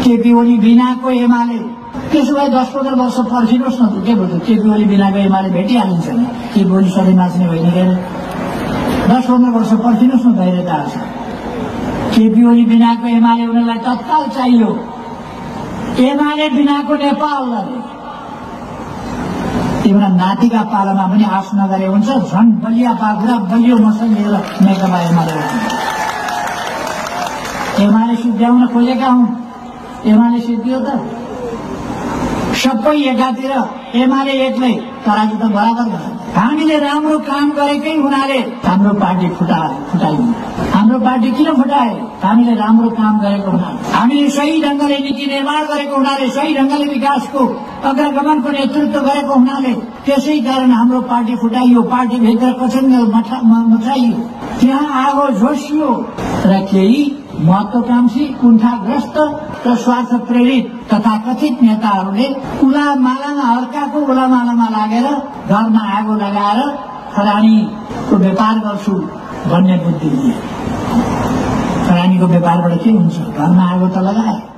केपी ओली बिनाको एमाले, त्यसो भए 10-15 वर्ष पर्खिनुहोस् न त, के भयो? केपी ओली बिनाको एमाले भेटिहालिन्छ नि। केपी ओली सधैँ नाच्ने होइन के अरे? 10-15 वर्ष पर्खिनुहोस् न, धैर्यता छ। केपी ओली बिनाको एमाले उनीहरूलाई तत्काल चाहियो। एमाले बिनाको नेपाल अरे तिम्रो नातिका पालामा पनि आश नगरे हुन्छ। झन् बलिया बाघुरा बलियो मसल लिएर नेकपा एमाले सिद्ध्याउन खोजेका हुन्। एमाले सिद्धियो त सबै एकातिर, एमाले एक्लै, तराजु त बराबर भयो। हामीले राम्रो काम गरेकै हुनाले हाम्रो पार्टी फुटाइयो। हाम्रो पार्टी किन फुटाए? हामीले राम्रो काम गरेको हुनाले, हामीले सही ढंगले नीति निर्माण गरेको हुनाले, सही ढंगले विकासको अग्रगमनको नेतृत्व गरेको हुनाले, त्यसै कारण हाम्रो पार्टी फुटाइयो। पार्टी भित्र कचङ्ग मचाइयो, त्यहाँ आगो झोसियो र केही महत्वाकांक्षी, कुण्ठाग्रस्त र स्वार्थ प्रेरित तथाकथित नेताहरूले उलामालामा अर्काको उलामालामा लागेर घरमा आगो लगाएर खरानीको व्यापार गर्छु भन्ने बुद्धि लिए। खरानीको व्यापारबाट के हुन्छ? घरमा आगो त लगाए।